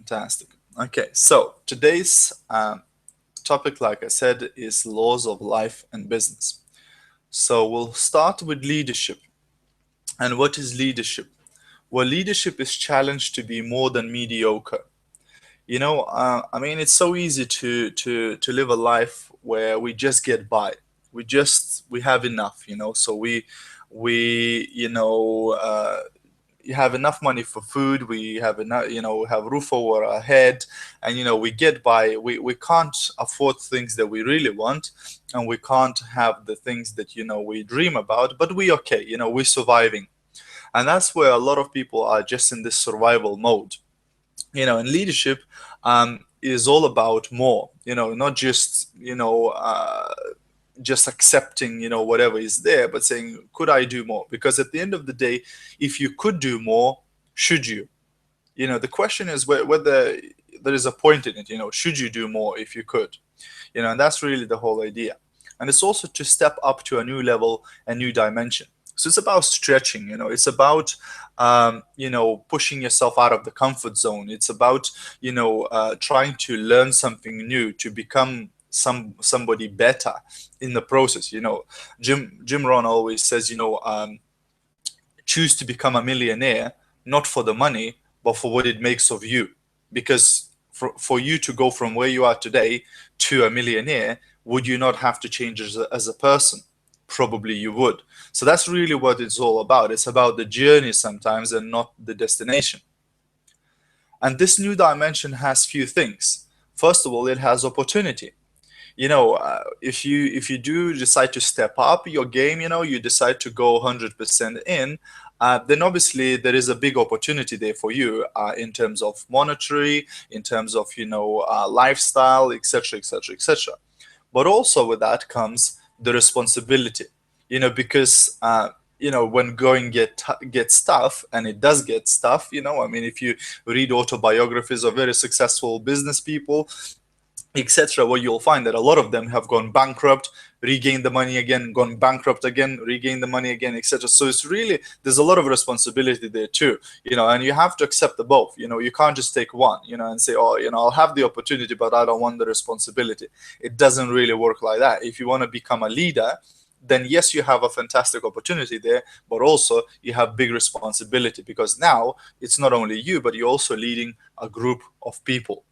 Fantastic. Okay, so today's topic, like I said, is laws of life and business. So we'll start with leadership. And what is leadership? Well, leadership is challenged to be more than mediocre. I mean, it's so easy to live a life where we just get by. We have enough. So we you have enough money for food, we have enough, have roof over our head, and we get by. We can't afford things that we really want, and we can't have the things that we dream about, but we okay, we're surviving. And that's where a lot of people are just in this survival mode. And leadership is all about more, not just accepting whatever is there, but saying, could I do more? Because at the end of the day, if you could do more, should you? The question is whether there is a point in it. Should you do more if you could? And that's really the whole idea. And it's also to step up to a new level, a new dimension. So it's about stretching. It's about pushing yourself out of the comfort zone. It's about trying to learn something new, to become somebody better in the process. Jim Rohn always says, choose to become a millionaire, not for the money, but for what it makes of you. Because for you to go from where you are today to a millionaire, would you not have to change as a person? Probably you would. So that's really what it's all about. It's about the journey sometimes, and not the destination. And this new dimension has few things. First of all, it has opportunity. If you do decide to step up your game, you decide to go 100% in, then obviously there is a big opportunity there for you, in terms of monetary, in terms of lifestyle, etc., etc., etc. But also with that comes the responsibility, because when going gets tough, and it does get tough. I mean, if you read autobiographies of very successful business people, etc., where you'll find that a lot of them have gone bankrupt, regained the money again, gone bankrupt again, regained the money again, etc. So it's really, there's a lot of responsibility there too, and you have to accept the both. You can't just take one, and say, oh, I'll have the opportunity, but I don't want the responsibility. It doesn't really work like that. If you want to become a leader, then yes, you have a fantastic opportunity there, but also you have big responsibility, because now it's not only you, but you're also leading a group of people.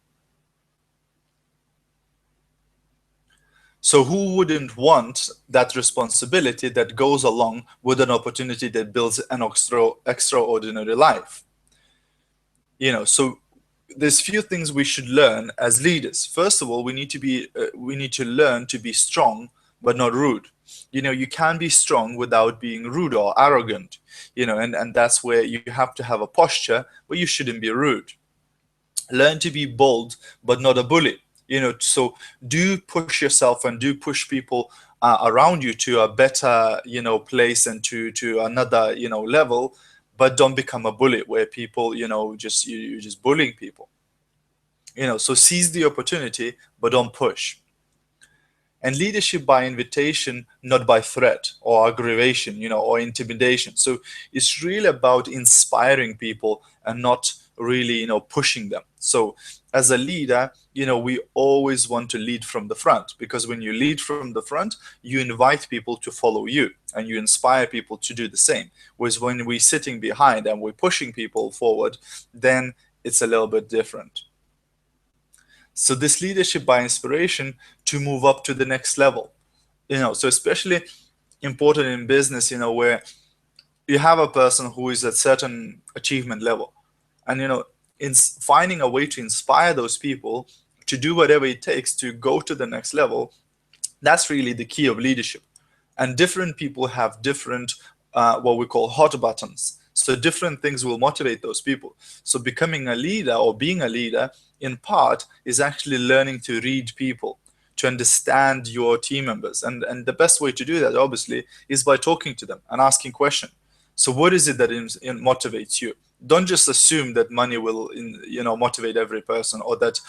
So who wouldn't want that responsibility that goes along with an opportunity that builds an extraordinary life? So there's few things we should learn as leaders. First of all, we need to learn to be strong but not rude. You can be strong without being rude or arrogant. And that's where you have to have a posture, but you shouldn't be rude. Learn to be bold but not a bully. So do push yourself and do push people around you to a better place, and to another level, but don't become a bully where people you're just bullying people. So seize the opportunity, but don't push. And leadership by invitation, not by threat or aggravation, or intimidation. So it's really about inspiring people, and not really pushing them. So as a leader, we always want to lead from the front, because when you lead from the front, you invite people to follow you, and you inspire people to do the same. Whereas when we're sitting behind and we're pushing people forward, then it's a little bit different. So this leadership by inspiration to move up to the next level. So especially important in business, where you have a person who is at certain achievement level, and in finding a way to inspire those people to do whatever it takes to go to the next level, that's really the key of leadership. And different people have different what we call hot buttons. So different things will motivate those people. So becoming a leader, or being a leader, in part is actually learning to read people, to understand your team members. And the best way to do that, obviously, is by talking to them and asking questions. So what is it that motivates you? Don't just assume that money will motivate every person, or that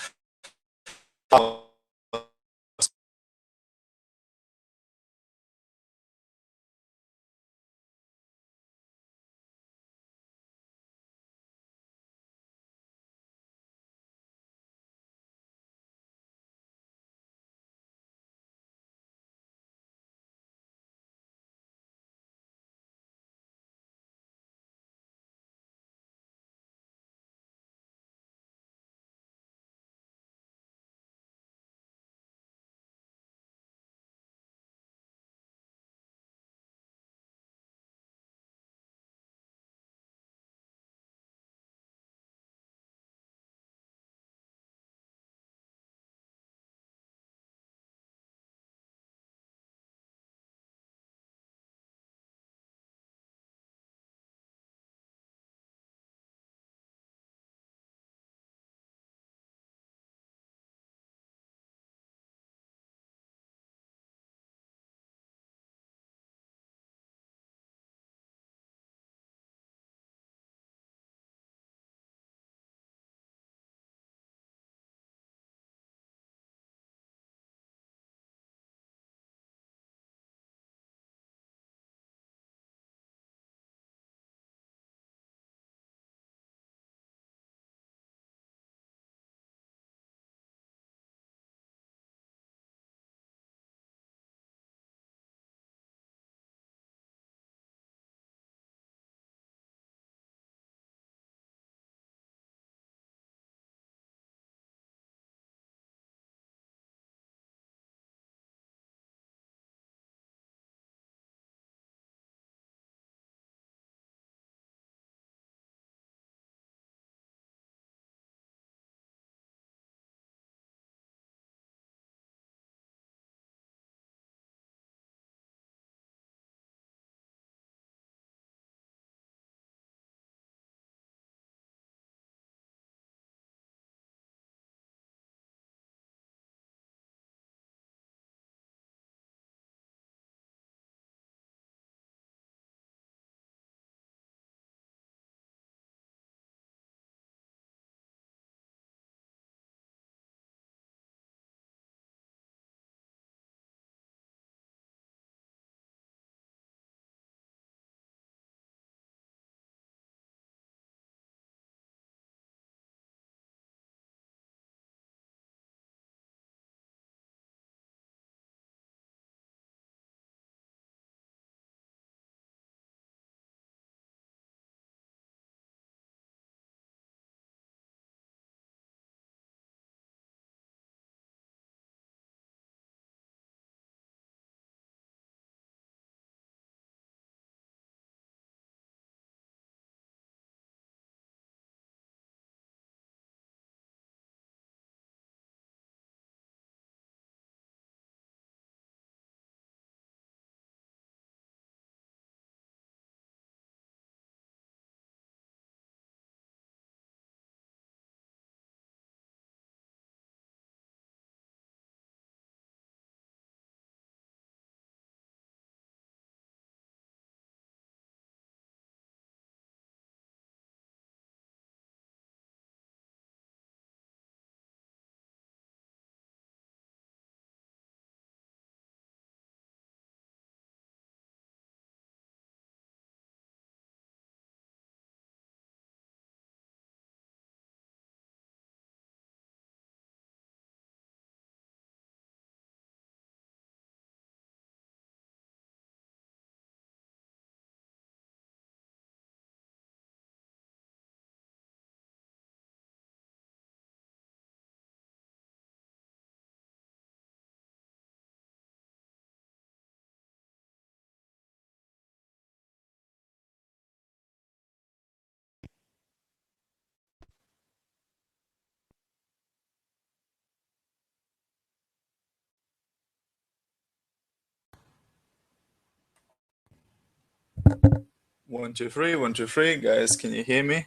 1, 2, 3, 1, 2, 3. Guys, can you hear me?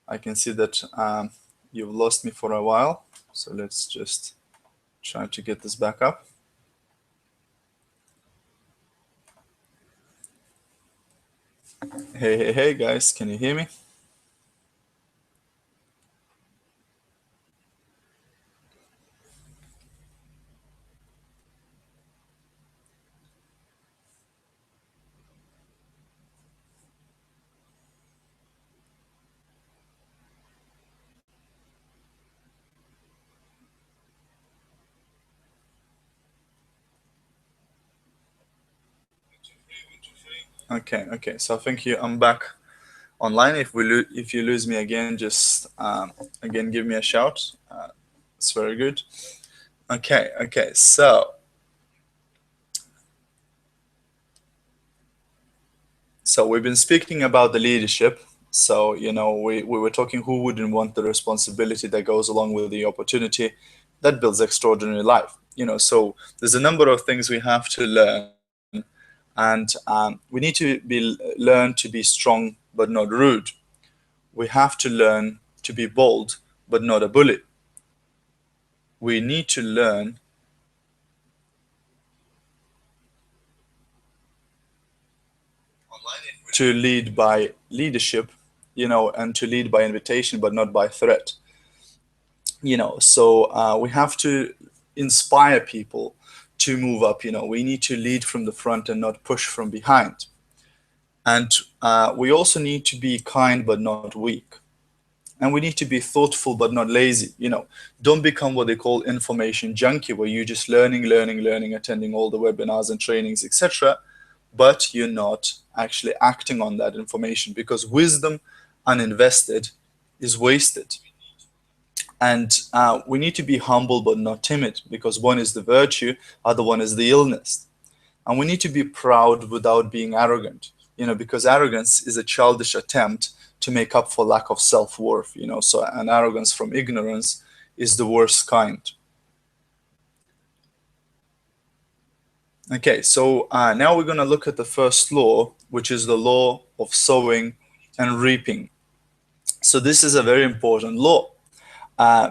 I can see that you've lost me for a while. So let's just try to get this back up. Hey, guys, can you hear me? Okay. So thank you. I'm back online. If you lose me again, just again give me a shout. It's very good. Okay. So we've been speaking about the leadership. So we were talking who wouldn't want the responsibility that goes along with the opportunity that builds extraordinary life. So there's a number of things we have to learn, and we need to learn to be strong but not rude. We have to learn to be bold but not a bully. We need to learn to lead by leadership, and to lead by invitation but not by threat. So we have to inspire people to move up. We need to lead from the front and not push from behind. And we also need to be kind but not weak. And we need to be thoughtful but not lazy. Don't become what they call information junkie, where you're just learning, attending all the webinars and trainings, etc., but you're not actually acting on that information, because wisdom uninvested is wasted. And we need to be humble but not timid, because one is the virtue, other one is the illness. And we need to be proud without being arrogant, because arrogance is a childish attempt to make up for lack of self-worth. So an arrogance from ignorance is the worst kind. Okay, so now we're going to look at the first law, which is the law of sowing and reaping. So this is a very important law,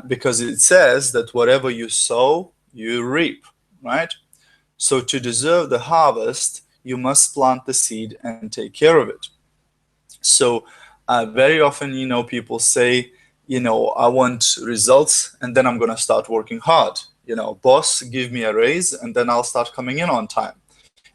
because it says that whatever you sow, you reap, right? So to deserve the harvest, you must plant the seed and take care of it. So very often, people say, I want results and then I'm going to start working hard. Boss, give me a raise and then I'll start coming in on time.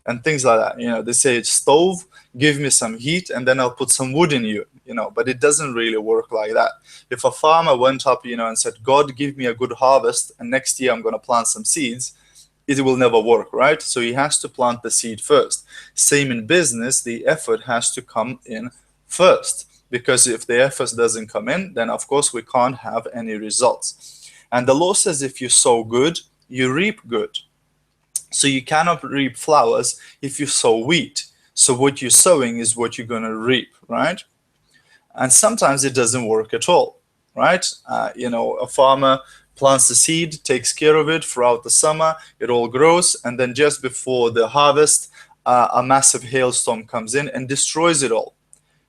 And things like that. They say, stove, give me some heat and then I'll put some wood in you. But it doesn't really work like that. If a farmer went up, and said, God, give me a good harvest and next year I'm going to plant some seeds, it will never work, right? So he has to plant the seed first. Same in business, the effort has to come in first, because if the effort doesn't come in, then of course we can't have any results. And the law says if you sow good, you reap good. So you cannot reap flowers if you sow wheat. So what you're sowing is what you're going to reap, right? And sometimes it doesn't work at all, right? A farmer plants the seed, takes care of it throughout the summer, it all grows, and then just before the harvest, a massive hailstorm comes in and destroys it all.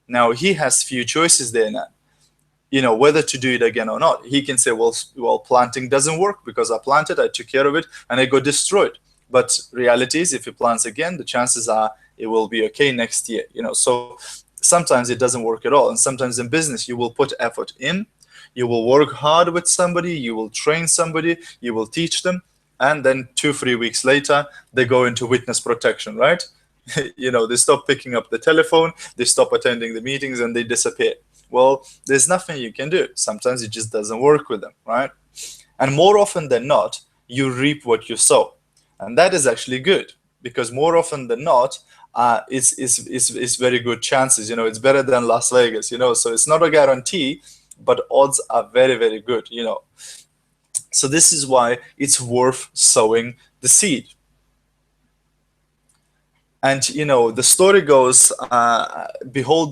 Now he has few choices there now, whether to do it again or not. He can say, well, planting doesn't work because I planted, I took care of it, and it got destroyed. But reality is, if he plants again, the chances are it will be okay next year. So sometimes it doesn't work at all. And sometimes in business, you will put effort in, you will work hard with somebody, you will train somebody, you will teach them, and then 2-3 weeks later, they go into witness protection, right? They stop picking up the telephone, they stop attending the meetings, and they disappear. Well, there's nothing you can do. Sometimes it just doesn't work with them, right? And more often than not, you reap what you sow. And that is actually good, because more often than not, it's very good chances. It's better than Las Vegas, so it's not a guarantee, but odds are very, very good, So this is why it's worth sowing the seed. And the story goes, behold,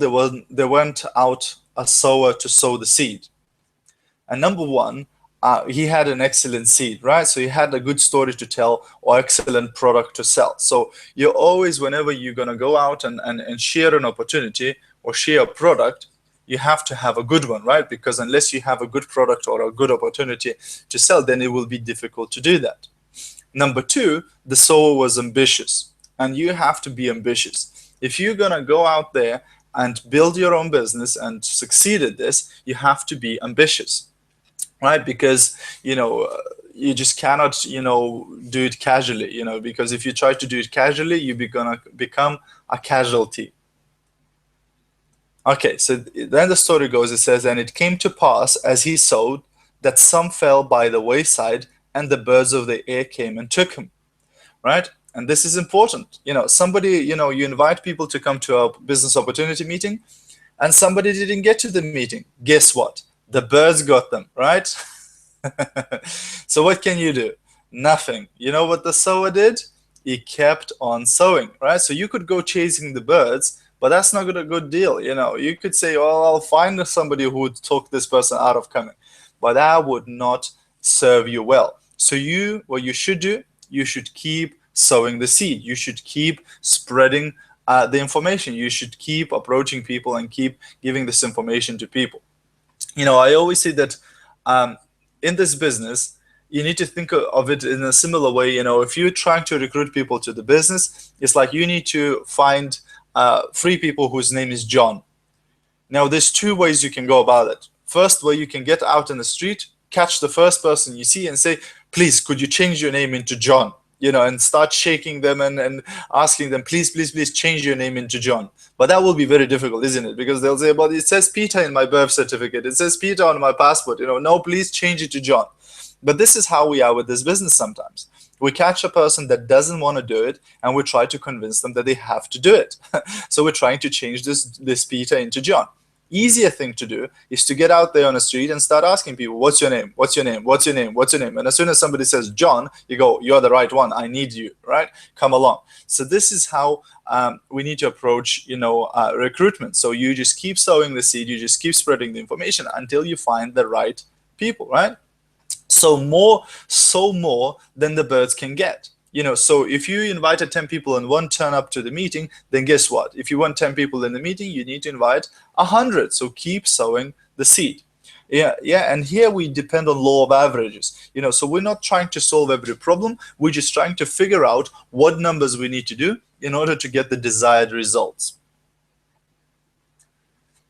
there went out a sower to sow the seed. And number one, he had an excellent seed, right? So he had a good story to tell or excellent product to sell. So you always, whenever you're going to go out and share an opportunity or share a product, you have to have a good one, right? Because unless you have a good product or a good opportunity to sell, then it will be difficult to do that. Number two, the sower was ambitious, and you have to be ambitious. If you're going to go out there and build your own business and succeed at this, you have to be ambitious, right? Because you just cannot do it casually, because if you try to do it casually, you're gonna become a casualty. Okay, so then the story goes, it says, and it came to pass as he sowed that some fell by the wayside, and the birds of the air came and took him, right? And this is important. Somebody, you invite people to come to a business opportunity meeting, and somebody didn't get to the meeting. Guess what? The birds got them, right? So what can you do? Nothing. You know what the sower did? He kept on sowing, right? So you could go chasing the birds, but that's not a good deal. You could say, well, I'll find somebody who would talk this person out of coming, but that would not serve you well. So what you should do, you should keep sowing the seed. You should keep spreading the information. You should keep approaching people and keep giving this information to people. I always say that in this business, you need to think of it in a similar way. If you're trying to recruit people to the business, it's like you need to find 3 people whose name is John. Now, there's 2 ways you can go about it. First way, you can get out in the street, catch the first person you see and say, please, could you change your name into John? And start shaking them and asking them, please, please, please change your name into John. But that will be very difficult, isn't it? Because they'll say, but it says Peter in my birth certificate. It says Peter on my passport. No, please change it to John. But this is how we are with this business sometimes. We catch a person that doesn't want to do it, and we try to convince them that they have to do it. So we're trying to change this Peter into John. Easier thing to do is to get out there on the street and start asking people, what's your name? What's your name? What's your name? What's your name? And as soon as somebody says John, you go, you're the right one. I need you, right? Come along. So this is how we need to approach, recruitment. So you just keep sowing the seed. You just keep spreading the information until you find the right people, right? So more than the birds can get. So if you invited 10 people and 1 turn up to the meeting, then guess what? If you want 10 people in the meeting, you need to invite 100. So keep sowing the seed. Yeah. And here we depend on law of averages. So we're not trying to solve every problem. We're just trying to figure out what numbers we need to do in order to get the desired results.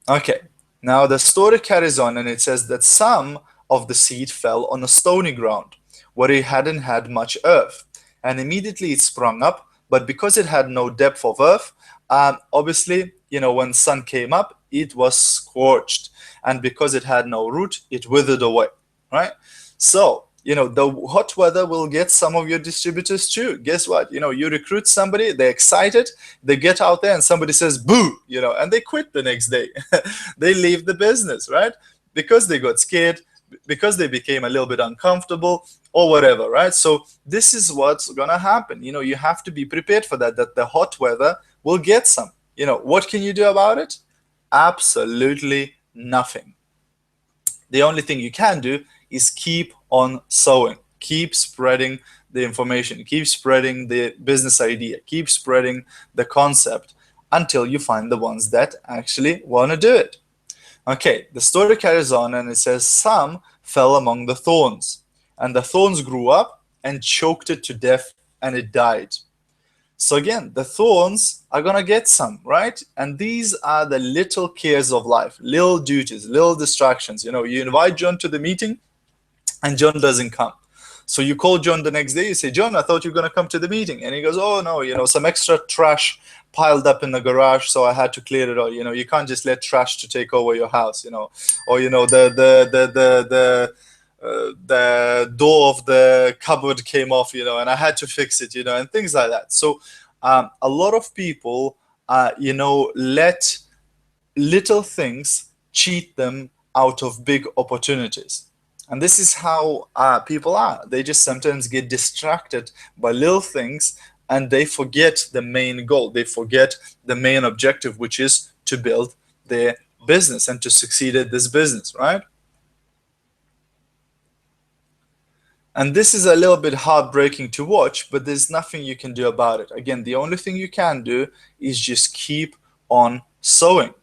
Okay. Now the story carries on, and it says that some of the seed fell on a stony ground where it hadn't had much earth. And immediately it sprung up, but because it had no depth of earth, obviously, when sun came up, it was scorched. And because it had no root, it withered away, right? So, the hot weather will get some of your distributors too. Guess what? You recruit somebody, they're excited, they get out there and somebody says, boo, and they quit the next day. They leave the business, right? Because they got scared, because they became a little bit uncomfortable or whatever, right? So this is what's gonna happen. You have to be prepared for that the hot weather will get some. What can you do about it? Absolutely nothing. The only thing you can do is keep on sowing, keep spreading the information, keep spreading the business idea, keep spreading the concept until you find the ones that actually want to do it. Okay, the story carries on, and it says some fell among the thorns, and the thorns grew up and choked it to death, and it died. So again, the thorns are going to get some, right? And these are the little cares of life, little duties, little distractions. You invite John to the meeting and John doesn't come. So you call John the next day, you say, John, I thought you were going to come to the meeting. And he goes, oh, no, some extra trash piled up in the garage, so I had to clear it all. You can't just let trash to take over your house, or, the door of the cupboard came off, and I had to fix it, and things like that. So a lot of people, let little things cheat them out of big opportunities. And this is how people are. They just sometimes get distracted by little things, and they forget the main goal. They forget the main objective, which is to build their business and to succeed at this business, right? And this is a little bit heartbreaking to watch, but there's nothing you can do about it. Again, the only thing you can do is just keep on sowing,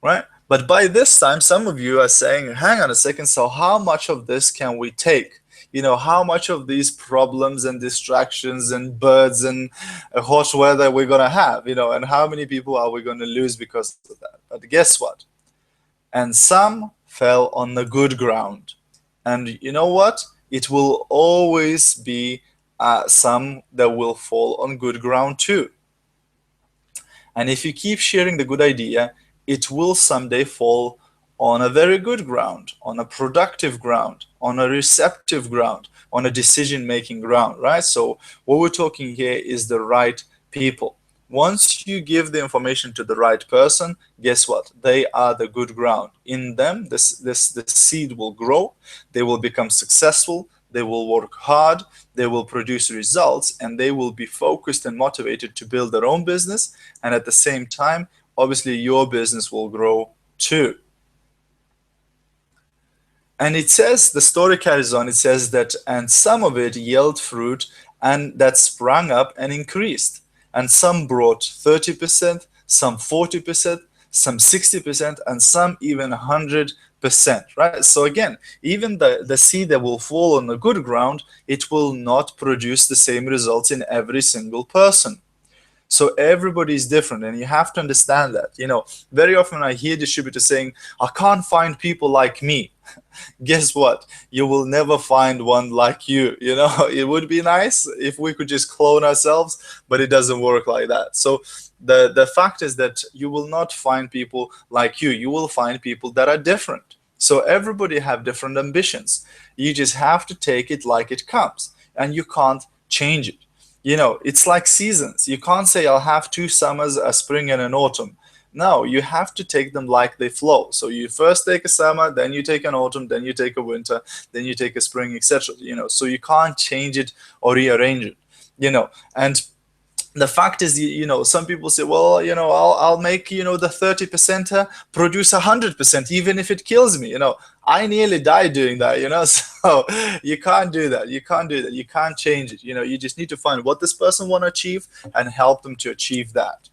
right? But by this time, some of you are saying, hang on a second, so how much of this can we take? How much of these problems and distractions and birds and hot weather we're going to have, and how many people are we going to lose because of that? But guess what? And some fell on the good ground. And you know what? It will always be some that will fall on good ground too. And if you keep sharing the good idea, it will someday fall on a very good ground, on a productive ground, on a receptive ground, on a decision-making ground, right? So what we're talking here is the right people. Once you give the information to the right person, guess what? They are the good ground. In them, this seed will grow, they will become successful, they will work hard, they will produce results, and they will be focused and motivated to build their own business. And at the same time, obviously, your business will grow too. And it says, the story carries on, it says that, and some of it yielded fruit, and that sprang up and increased. And some brought 30%, some 40%, some 60%, and some even 100%, right? So again, even the seed that will fall on the good ground, it will not produce the same results in every single person. So everybody is different, and you have to understand that. Very often I hear distributors saying, I can't find people like me. Guess what? You will never find one like you. It would be nice if we could just clone ourselves, but it doesn't work like that. So the fact is that you will not find people like you. You will find people that are different. So everybody have different ambitions. You just have to take it like it comes, and you can't change it. It's like seasons. You can't say I'll have 2 summers, a spring and an autumn. No, you have to take them like they flow. So you first take a summer, then you take an autumn, then you take a winter, then you take a spring, etc. So you can't change it or rearrange it. And the fact is, some people say, well, I'll make, the 30% produce 100%, even if it kills me. I nearly died doing that, so you can't do that. You can't do that. You can't change it. You just need to find what this person want to achieve and help them to achieve that.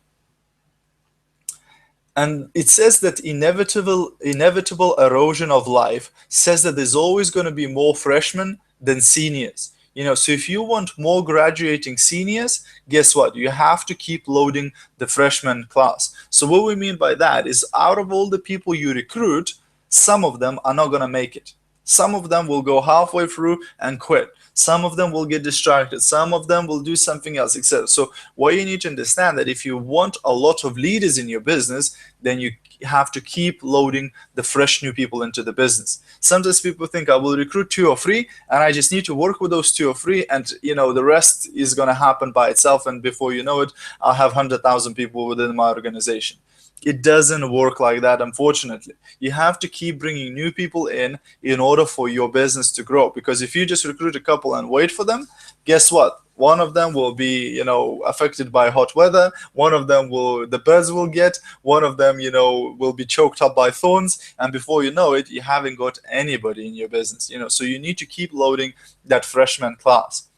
And it says that inevitable erosion of life says that there's always going to be more freshmen than seniors. So if you want more graduating seniors, guess what? You have to keep loading the freshman class. So what we mean by that is, out of all the people you recruit, some of them are not going to make it. Some of them will go halfway through and quit. Some of them will get distracted. Some of them will do something else, etc. So what you need to understand, that if you want a lot of leaders in your business, then you have to keep loading the fresh new people into the business. Sometimes people think, I will recruit 2 or 3 and I just need to work with those 2 or 3, and the rest is going to happen by itself, and before you know it, I'll have 100,000 people within my organization. It doesn't work like that, unfortunately. You have to keep bringing new people in order for your business to grow. Because if you just recruit a couple and wait for them, guess what? One of them will be, affected by hot weather. One of them the birds will get. One of them, will be choked up by thorns. And before you know it, you haven't got anybody in your business. So you need to keep loading that freshman class.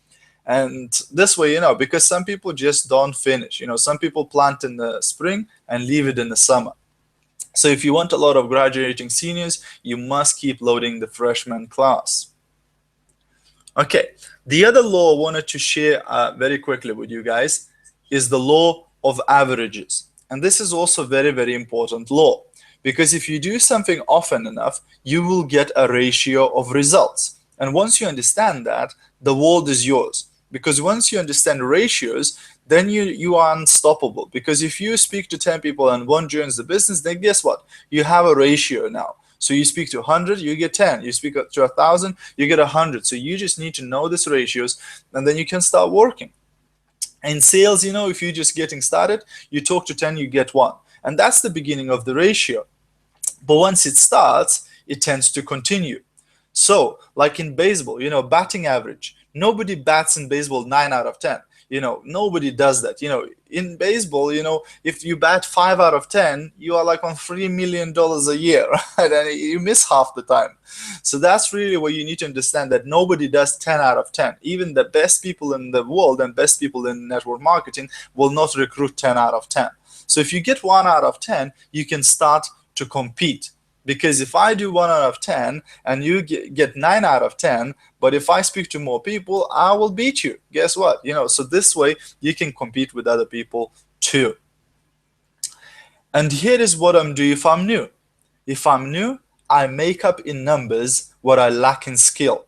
And this way, because some people just don't finish. Some people plant in the spring and leave it in the summer. So if you want a lot of graduating seniors, you must keep loading the freshman class. Okay, the other law I wanted to share very quickly with you guys is the law of averages. And this is also a very, very important law, because if you do something often enough, you will get a ratio of results. And once you understand that, the world is yours. Because once you understand ratios, then you are unstoppable. Because if you speak to 10 people and 1 joins the business, then guess what? You have a ratio now. So you speak to 100, you get 10. You speak to 1,000, you get 100. So you just need to know these ratios, and then you can start working. In sales, if you're just getting started, you talk to 10, you get 1. And that's the beginning of the ratio. But once it starts, it tends to continue. So like in baseball, batting average. Nobody bats in baseball 9 out of 10. Nobody does that. In baseball, if you bat 5 out of 10, you are like on $3 million a year, right? And you miss half the time. So that's really what you need to understand, that nobody does 10 out of 10. Even the best people in the world and best people in network marketing will not recruit 10 out of 10. So if you get 1 out of 10, you can start to compete. Because if I do 1 out of 10 and you get 9 out of 10, but if I speak to more people, I will beat you. Guess what? So this way you can compete with other people too. And here is what I'm doing if I'm new. If I'm new, I make up in numbers what I lack in skill.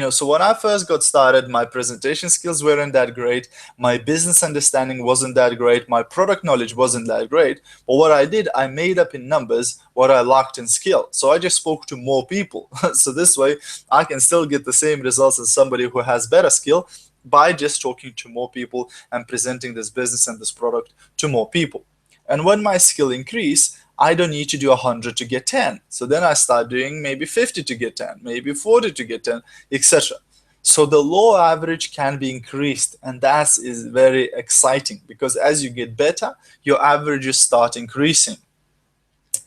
So when I first got started, my presentation skills weren't that great. My business understanding wasn't that great. My product knowledge wasn't that great. But what I did, I made up in numbers what I lacked in skill. So I just spoke to more people. So this way, I can still get the same results as somebody who has better skill by just talking to more people and presenting this business and this product to more people. And when my skill increase, I don't need to do 100 to get 10. So then I start doing maybe 50 to get 10, maybe 40 to get 10, etc. So the low average can be increased, and that is very exciting, because as you get better, your averages start increasing.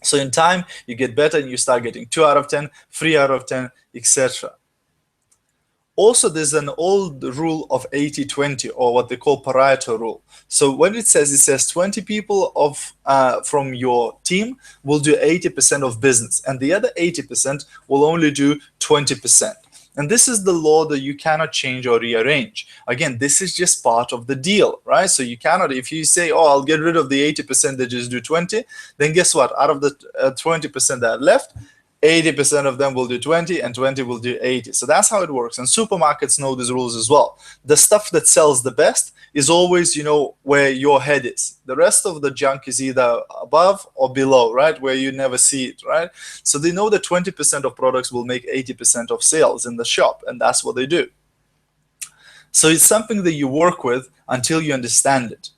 So in time, you get better and you start getting 2 out of 10, 3 out of 10, etc. Also, there's an old rule of 80-20, or what they call Pareto rule. So when it says 20 people from your team will do 80% of business, and the other 80% will only do 20%. And this is the law that you cannot change or rearrange. Again, this is just part of the deal, right? So you cannot, if you say, oh, I'll get rid of the 80% that just do 20, then guess what? Out of the 20% that are left, 80% of them will do 20 and 20 will do 80. So that's how it works. And supermarkets know these rules as well. The stuff that sells the best is always, where your head is. The rest of the junk is either above or below, right? Where you never see it, right? So they know that 20% of products will make 80% of sales in the shop, and that's what they do. So it's something that you work with until you understand it.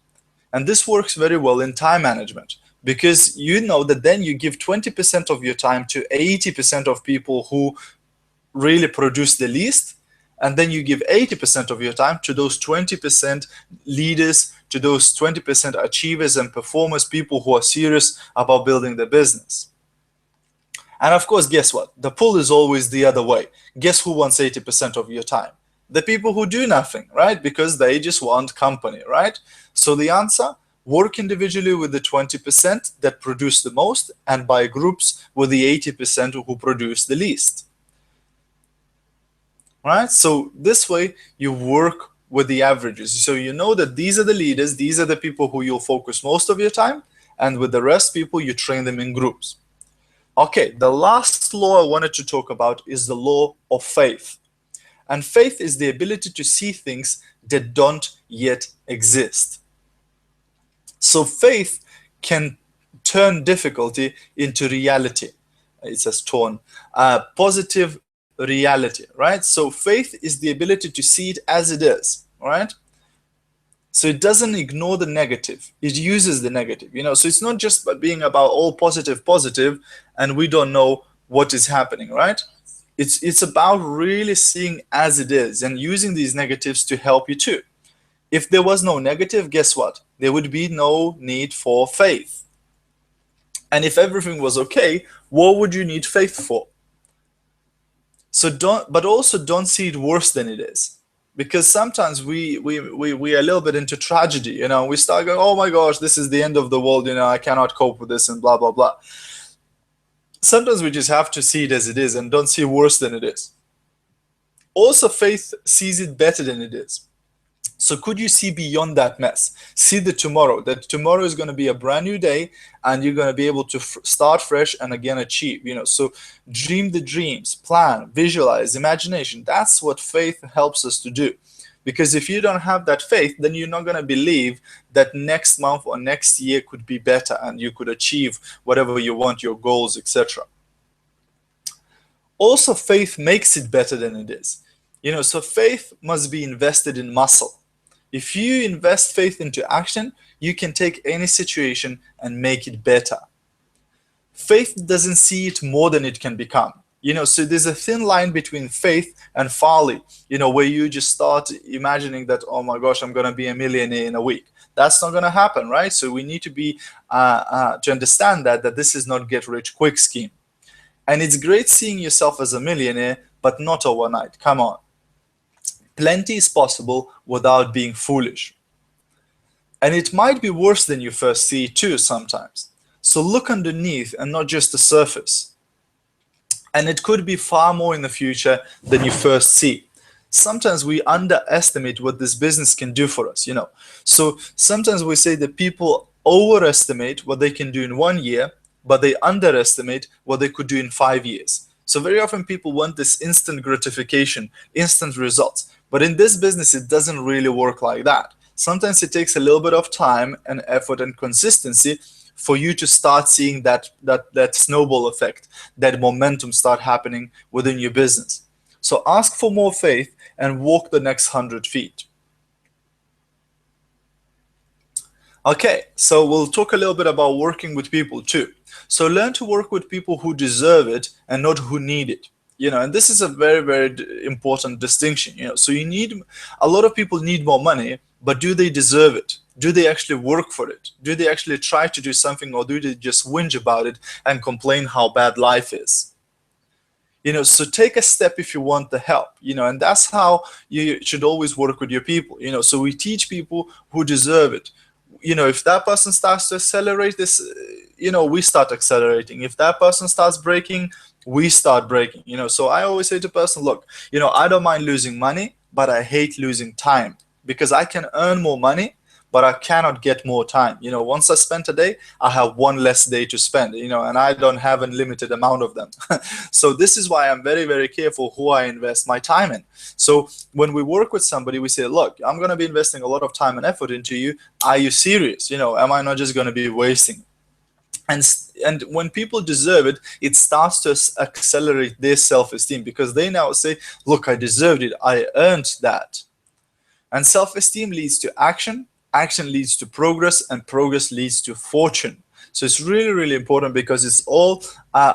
And this works very well in time management, because you know that then you give 20% of your time to 80% of people who really produce the least, and then you give 80% of your time to those 20% leaders, to those 20% achievers and performers, people who are serious about building their business. And of course, guess what? The pull is always the other way. Guess who wants 80% of your time? The people who do nothing, right? Because they just want company, right? So the answer: work individually with the 20% that produce the most, and by groups with the 80% who produce the least. Right? So this way you work with the averages. So you know that these are the leaders, these are the people who you'll focus most of your time, and with the rest people, you train them in groups. Okay, the last law I wanted to talk about is the law of faith. And faith is the ability to see things that don't yet exist. So faith can turn difficulty into reality. It says turn. Positive reality, right? So faith is the ability to see it as it is, right? So it doesn't ignore the negative. It uses the negative, So it's not just being about all positive, and we don't know what is happening, right? It's about really seeing as it is and using these negatives to help you too. If there was no negative, guess what? There would be no need for faith. And if everything was okay, what would you need faith for? So don't see it worse than it is. Because sometimes we are a little bit into tragedy, we start going, oh my gosh, this is the end of the world, I cannot cope with this and blah, blah, blah. Sometimes we just have to see it as it is and don't see worse than it is. Also, faith sees it better than it is. So could you see beyond that mess? See the tomorrow, that tomorrow is going to be a brand new day and you're going to be able to start fresh and again achieve, So dream the dreams, plan, visualize, imagination. That's what faith helps us to do. Because if you don't have that faith, then you're not going to believe that next month or next year could be better and you could achieve whatever you want, your goals, etc. Also, faith makes it better than it is. So faith must be invested in muscle. If you invest faith into action, you can take any situation and make it better. Faith doesn't see it more than it can become. So there's a thin line between faith and folly, where you just start imagining that, oh my gosh, I'm going to be a millionaire in a week. That's not going to happen, right? So we need to be to understand that this is not get rich quick scheme. And it's great seeing yourself as a millionaire, but not overnight. Come on. Plenty is possible without being foolish. And it might be worse than you first see it too sometimes. So look underneath and not just the surface. And it could be far more in the future than you first see. Sometimes we underestimate what this business can do for us. So sometimes we say that people overestimate what they can do in 1 year, but they underestimate what they could do in 5 years. So very often people want this instant gratification, instant results. But in this business, it doesn't really work like that. Sometimes it takes a little bit of time and effort and consistency for you to start seeing that snowball effect, that momentum start happening within your business. So ask for more faith and walk the next 100 feet. Okay, so we'll talk a little bit about working with people too. So learn to work with people who deserve it and not who need it. And this is a very, very important distinction. So a lot of people need more money, but do they deserve it? Do they actually work for it? Do they actually try to do something, or do they just whinge about it and complain how bad life is? So take a step if you want the help, and that's how you should always work with your people. So we teach people who deserve it. If that person starts to accelerate this, we start accelerating. If that person starts breaking, we start breaking. So I always say to a person, look, I don't mind losing money, but I hate losing time, because I can earn more money, but I cannot get more time. Once I spent a day, I have one less day to spend, and I don't have a limited amount of them. So this is why I'm very, very careful who I invest my time in. So when we work with somebody, we say, look, I'm going to be investing a lot of time and effort into you. Are you serious? Am I not just going to be wasting? And when people deserve it, it starts to accelerate their self-esteem, because they now say, look, I deserved it. I earned that. And self-esteem leads to action. Action leads to progress, and progress leads to fortune. So it's really, really important, because it's all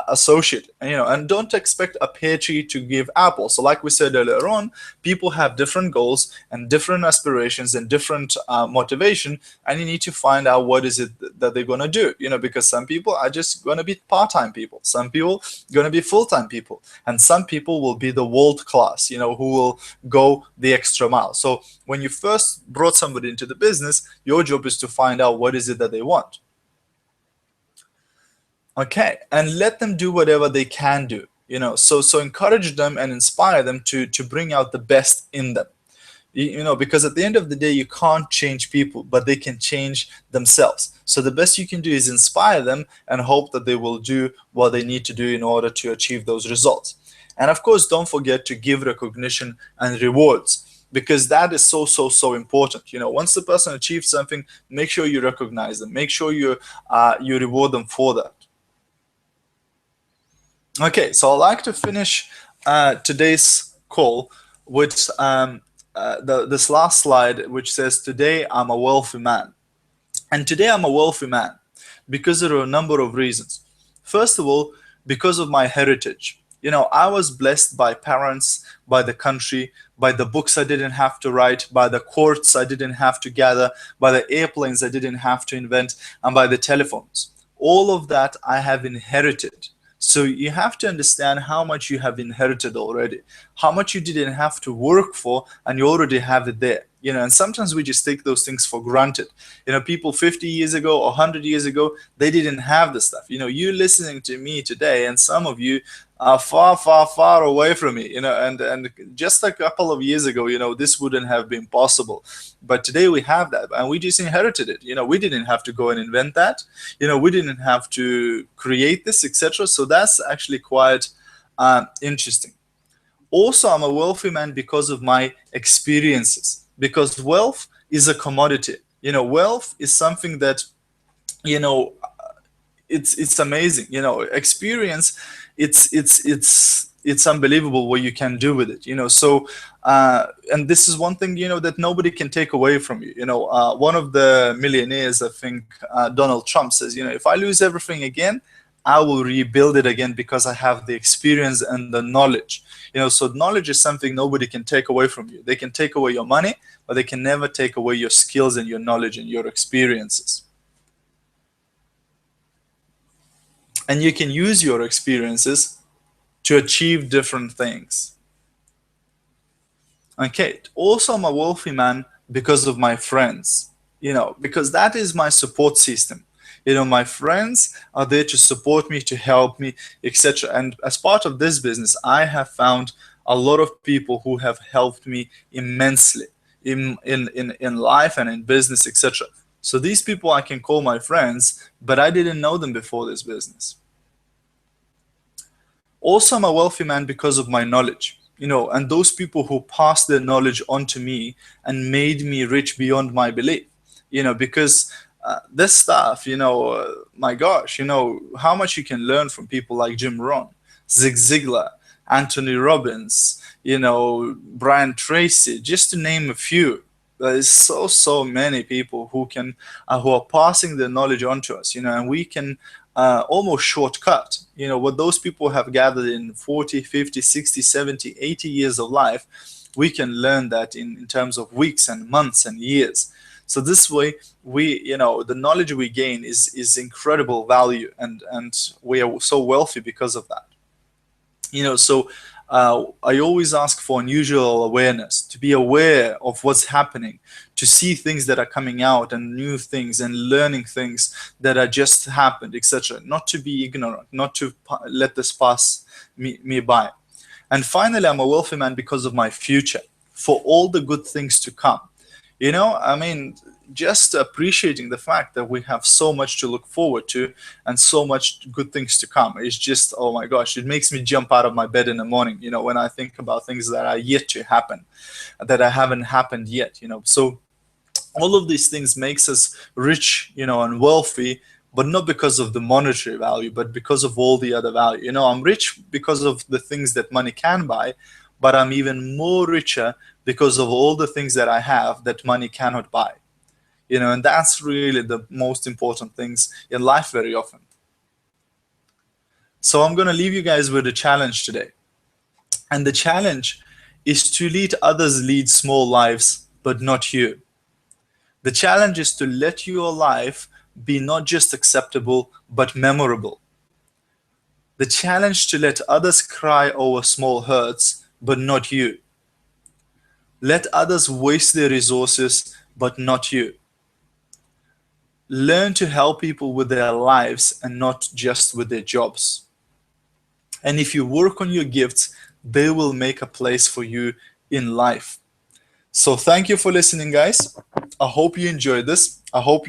associated. And don't expect a pear tree to give apples. So like we said earlier on, people have different goals and different aspirations and different motivation, and you need to find out what is it that they're going to do. Because some people are just going to be part-time people, some people going to be full-time people, and some people will be the world class, who will go the extra mile. So when you first brought somebody into the business, your job is to find out what is it that they want. Okay, and let them do whatever they can do. So encourage them and inspire them to bring out the best in them. Because at the end of the day, you can't change people, but they can change themselves. So the best you can do is inspire them and hope that they will do what they need to do in order to achieve those results. And of course, don't forget to give recognition and rewards, because that is so important. Once the person achieves something, make sure you recognize them, make sure you reward them for that. Okay, so I'd like to finish today's call with this last slide, which says, today I'm a wealthy man. And today I'm a wealthy man because there are a number of reasons. First of all, because of my heritage. I was blessed by parents, by the country, by the books I didn't have to write, by the courts I didn't have to gather, by the airplanes I didn't have to invent, and by the telephones. All of that I have inherited. So you have to understand how much you have inherited already, how much you didn't have to work for, and you already have it there. And sometimes we just take those things for granted. People 50 years ago or 100 years ago, they didn't have the stuff. You listening to me today, and some of you are far away from me, and just a couple of years ago, this wouldn't have been possible. But today we have that, and we just inherited it. We didn't have to go and invent that. We didn't have to create this, etc. So that's actually quite interesting. Also, I'm a wealthy man because of my experiences, because wealth is a commodity. Wealth is something that, it's amazing. Experience, it's unbelievable what you can do with it. So and this is one thing that nobody can take away from you. One of the millionaires, I think Donald Trump, says, if I lose everything again, I will rebuild it again because I have the experience and the knowledge. So knowledge is something nobody can take away from you. They can take away your money, but they can never take away your skills and your knowledge and your experiences. And you can use your experiences to achieve different things. Okay, also I'm a wealthy man because of my friends, because that is my support system. My friends are there to support me, to help me, etc. And as part of this business, I have found a lot of people who have helped me immensely in life and in business, etc. So these people I can call my friends, but I didn't know them before this business. Also, I'm a wealthy man because of my knowledge, and those people who passed their knowledge on to me and made me rich beyond my belief, because this stuff, my gosh, how much you can learn from people like Jim Rohn, Zig Ziglar, Anthony Robbins, Brian Tracy, just to name a few. There is so many people who are passing their knowledge on to us, and we can almost shortcut, what those people have gathered in 40, 50, 60, 70, 80 years of life. We can learn that in terms of weeks and months and years. So this way, the knowledge we gain is incredible value, and we are so wealthy because of that. So I always ask for unusual awareness, to be aware of what's happening, to see things that are coming out and new things and learning things that are just happened, etc. Not to be ignorant, not to let this pass me by. And finally, I'm a wealthy man because of my future, for all the good things to come. Just appreciating the fact that we have so much to look forward to and so much good things to come. It's just, oh my gosh, it makes me jump out of my bed in the morning, when I think about things that are yet to happen, that haven't happened yet, So all of these things makes us rich, and wealthy, but not because of the monetary value, but because of all the other value. I'm rich because of the things that money can buy, but I'm even more richer because of all the things that I have that money cannot buy. And that's really the most important things in life very often. So I'm going to leave you guys with a challenge today. And the challenge is to let others lead small lives, but not you. The challenge is to let your life be not just acceptable, but memorable. The challenge to let others cry over small hurts, but not you. Let others waste their resources, but not you. Learn to help people with their lives and not just with their jobs. And if you work on your gifts, they will make a place for you in life. So thank you for listening, guys. I hope you enjoyed this. I hope